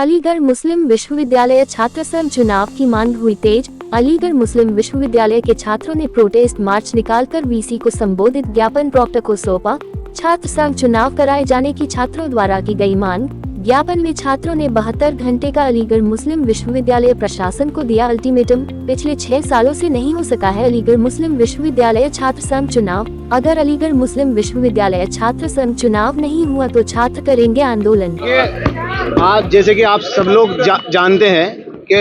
अलीगढ़ मुस्लिम विश्वविद्यालय छात्र संघ चुनाव की मांग हुई तेज। अलीगढ़ मुस्लिम विश्वविद्यालय के छात्रों ने प्रोटेस्ट मार्च निकालकर वीसी को संबोधित ज्ञापन प्रॉक्टर को सौंपा। छात्र संघ चुनाव कराए जाने की छात्रों द्वारा की गई मांग। ज्ञापन में छात्रों ने 72 घंटे का अलीगढ़ मुस्लिम विश्वविद्यालय प्रशासन को दिया अल्टीमेटम। पिछले 6 सालों से नहीं हो सका है अलीगढ़ मुस्लिम विश्वविद्यालय छात्र संघ चुनाव। अगर अलीगढ़ मुस्लिम विश्वविद्यालय छात्र संघ चुनाव नहीं हुआ तो छात्र करेंगे आंदोलन। आज जैसे कि आप सब लोग जानते हैं कि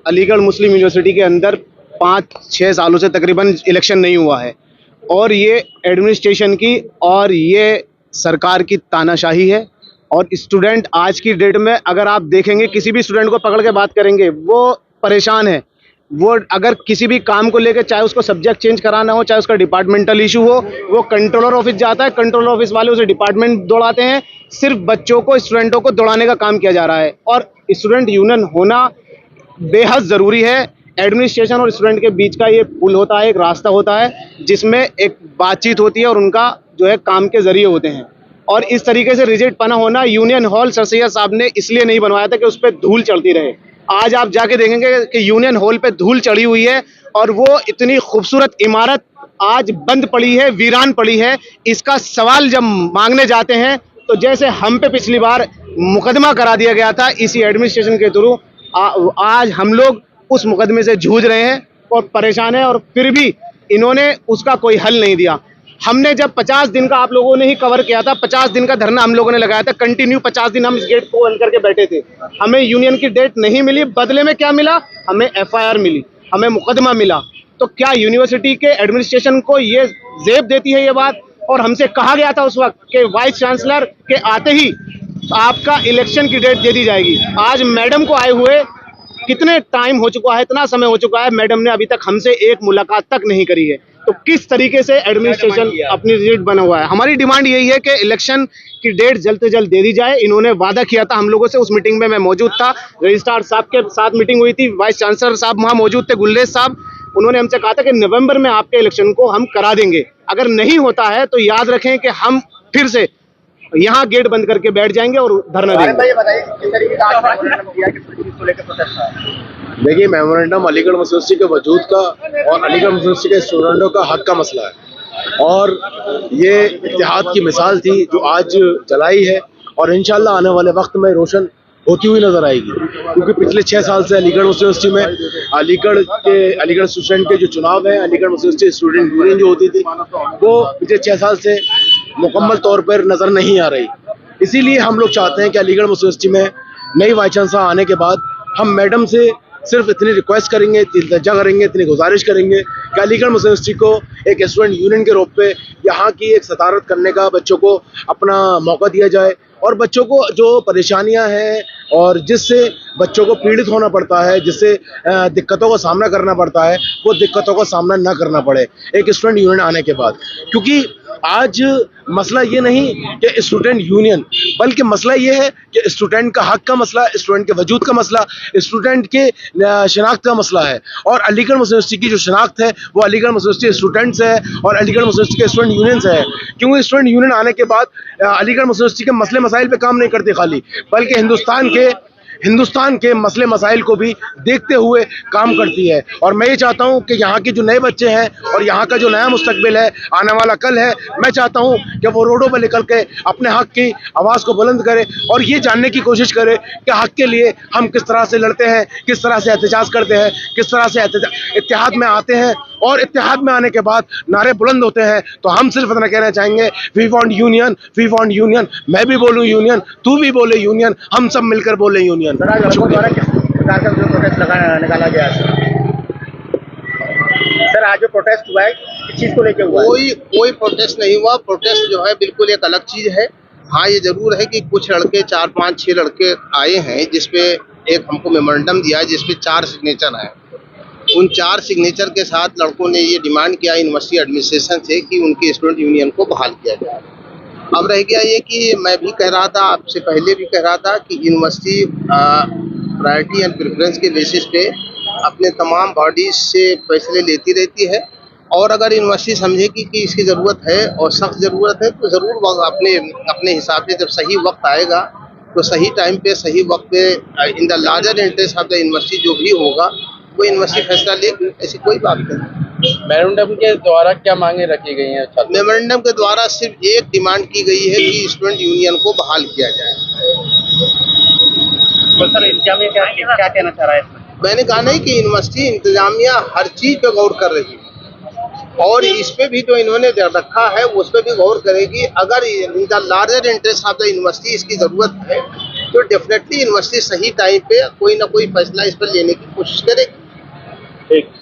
अलीगढ़ मुस्लिम यूनिवर्सिटी के अंदर 5-6 सालों से तकरीबन इलेक्शन नहीं हुआ है और ये एडमिनिस्ट्रेशन की और ये सरकार की तानाशाही है। और स्टूडेंट आज की डेट में अगर आप देखेंगे, किसी भी स्टूडेंट को पकड़ के बात करेंगे, वो परेशान है। वो अगर किसी भी काम को लेकर, चाहे उसको सब्जेक्ट चेंज कराना हो, चाहे उसका डिपार्टमेंटल इशू हो, वो कंट्रोलर ऑफिस जाता है, कंट्रोलर ऑफिस वाले उसे डिपार्टमेंट दौड़ाते हैं। सिर्फ बच्चों को, स्टूडेंटों को दौड़ाने का काम किया जा रहा है और स्टूडेंट यूनियन होना बेहद ज़रूरी है। एडमिनिस्ट्रेशन और स्टूडेंट के बीच का ये पुल होता है, एक रास्ता होता है जिसमें एक बातचीत होती है और उनका जो है काम के जरिए होते हैं। और इस तरीके से रिजिड पना होना, यूनियन हॉल सर सैयद साहब ने इसलिए नहीं बनवाया था कि उस पर धूल चढ़ती रहे। आज आप जाके देखेंगे कि यूनियन हॉल पे धूल चढ़ी हुई है और वो इतनी खूबसूरत इमारत आज बंद पड़ी है, वीरान पड़ी है। इसका सवाल जब मांगने जाते हैं तो जैसे हम पे पिछली बार मुकदमा करा दिया गया था इसी एडमिनिस्ट्रेशन के थ्रू, आज हम लोग उस मुकदमे से जूझ रहे हैं और परेशान हैं और फिर भी इन्होंने उसका कोई हल नहीं दिया। हमने जब 50 दिन का, आप लोगों ने ही कवर किया था, 50 दिन का धरना हम लोगों ने लगाया था कंटिन्यू। 50 दिन हम इस गेट को बंद करके बैठे थे। हमें यूनियन की डेट नहीं मिली, बदले में क्या मिला? हमें FIR मिली, हमें मुकदमा मिला। तो क्या यूनिवर्सिटी के एडमिनिस्ट्रेशन को ये जेब देती है ये बात? और हमसे कहा गया था उस वक्त कि वाइस चांसलर के आते ही आपका इलेक्शन की डेट दे दी जाएगी। आज मैडम को आए हुए कितने टाइम हो चुका है, इतना समय हो चुका है, मैडम ने अभी तक हमसे एक मुलाकात तक नहीं करी है। तो किस तरीके से एडमिनिस्ट्रेशन अपनी रिजिड बना हुआ है? हमारी डिमांड यही है कि इलेक्शन की डेट जल्द से जल्द दे दी जाए। इन्होंने वादा किया था हम लोगों से, उस मीटिंग में मैं मौजूद था, रजिस्ट्रार साहब के साथ मीटिंग हुई थी, वाइस चांसलर साहब वहाँ मौजूद थे, गुल्लेश साहब। उन्होंने हमसे कहा था कि नवंबर में आपके इलेक्शन को हम करा देंगे। अगर नहीं होता है तो याद रखें कि हम फिर से यहाँ गेट बंद करके बैठ जाएंगे और धरना देंगे। देखिए, मेमोरेंडम अलीगढ़ मुस्लिम यूनिवर्सिटी के वजूद का और अलीगढ़ मुस्लिम यूनिवर्सिटी के स्टूडेंटों का हक का मसला है और ये इत्तेहाद की मिसाल थी जो आज जलाई है और इंशाल्लाह आने वाले वक्त में रोशन होती हुई नजर आएगी। क्योंकि पिछले 6 साल से अलीगढ़ मुस्लिम यूनिवर्सिटी में अलीगढ़ स्टूडेंट के जो चुनाव है, अलीगढ़ मुस्लिम यूनिवर्सिटी स्टूडेंट यूनियन जो होती थी, वो पिछले 6 साल से मुकम्मल तौर पर नजर नहीं आ रही। इसीलिए हम लोग चाहते हैं कि अलीगढ़ मुस्लिम यूनिवर्सिटी में नई वाइस चांसलर आने के बाद हम मैडम से सिर्फ इतनी रिक्वेस्ट करेंगे, इल्तिजा करेंगे, इतनी गुजारिश करेंगे कि अलीगढ़ मुस्लिम यूनिवर्सिटी को एक स्टूडेंट यूनियन के रूप पे यहाँ की एक सदारत करने का बच्चों को अपना मौका दिया जाए और बच्चों को जो परेशानियां हैं और जिससे बच्चों को पीड़ित होना पड़ता है, जिससे दिक्कतों का सामना करना पड़ता है, वो दिक्कतों का सामना ना करना पड़े एक स्टूडेंट यूनियन आने के बाद। क्योंकि आज मसला ये नहीं कि स्टूडेंट यूनियन, बल्कि मसला ये है कि स्टूडेंट का हक का मसला, स्टूडेंट के वजूद का मसला, स्टूडेंट के शनाख्त का मसला है। और अलीगढ़ मुस्लिम यूनिवर्सिटी की जो शनाख्त है वो अलीगढ़ मुस्लिम यूनिवर्सिटी स्टूडेंट्स है और अलीगढ़ मुस्लिम यूनिवर्सिटी के स्टूडेंट यूनियन से है। क्योंकि स्टूडेंट यूनियन आने के बाद अलीगढ़ मुस्लिम यूनिवर्सिटी के मसले मसाइल पे काम नहीं करते खाली, बल्कि हिंदुस्तान के मसले मसाइल को भी देखते हुए काम करती है। और मैं ये चाहता हूँ कि यहाँ के जो नए बच्चे हैं और यहाँ का जो नया मुस्तकबिल है, आने वाला कल है, मैं चाहता हूँ कि वो रोडों पर निकल के अपने हक की आवाज़ को बुलंद करे और ये जानने की कोशिश करे कि हक के लिए हम किस तरह से लड़ते हैं, किस तरह से एहतजाज करते हैं, किस तरह से इत्तेहाद में आते हैं। और इत्तेहाद में आने के बाद नारे बुलंद होते हैं। तो हम सिर्फ इतना कहना चाहेंगे, we want union, we want union. मैं भी बोलूँ यूनियन, तू भी बोले यूनियन, हम सब मिलकर बोले यूनियन। निकाला गया सर, आज जो प्रोटेस्ट हुआ है किस चीज को लेकर हुआ? कोई प्रोटेस्ट नहीं हुआ। प्रोटेस्ट जो है बिल्कुल एक अलग चीज है। हाँ, ये जरूर है कि कुछ लड़के, 4-5-6 लड़के आए हैं जिसपे एक हमको मेमोरेंडम दिया है जिसपे 4 सिग्नेचर हैं। उन 4 सिग्नेचर के साथ लड़कों ने ये डिमांड किया यूनिवर्सिटी एडमिनिस्ट्रेशन से कि उनकी स्टूडेंट यूनियन को बहाल किया जाए। अब रह गया ये कि मैं भी कह रहा था, आपसे पहले भी कह रहा था कि यूनिवर्सिटी प्रायोरिटी एंड प्रेफरेंस के बेसिस पे अपने तमाम बॉडीज से फैसले लेती रहती है और अगर यूनिवर्सिटी समझेगी कि इसकी ज़रूरत है और सख्त ज़रूरत है तो ज़रूर अपने हिसाब से जब सही वक्त आएगा तो सही टाइम पे सही वक्त पे in the larger interest of the university जो भी होगा वो यूनिवर्सिटी फैसला लेगी, ऐसी कोई बात नहीं। मेमोरेंडम के द्वारा क्या मांगे रखी गई हैं छात्र? मेमोरेंडम के द्वारा सिर्फ एक डिमांड की गई है कि स्टूडेंट यूनियन को बहाल किया जाए। तो सर इंतजामिया क्या कहना चाह रहा है इसमें? मैंने कहा नहीं कि यूनिवर्सिटी इंतजामिया हर चीज पे गौर कर रही है और इस पे भी जो इन्होंने रखा है उस पे भी गौर करेगी। अगर in the larger interest of the university इसकी जरूरत है तो डेफिनेटली यूनिवर्सिटी सही टाइम पे कोई ना कोई फैसला इस पर लेने की कोशिश करेगी। ठीक।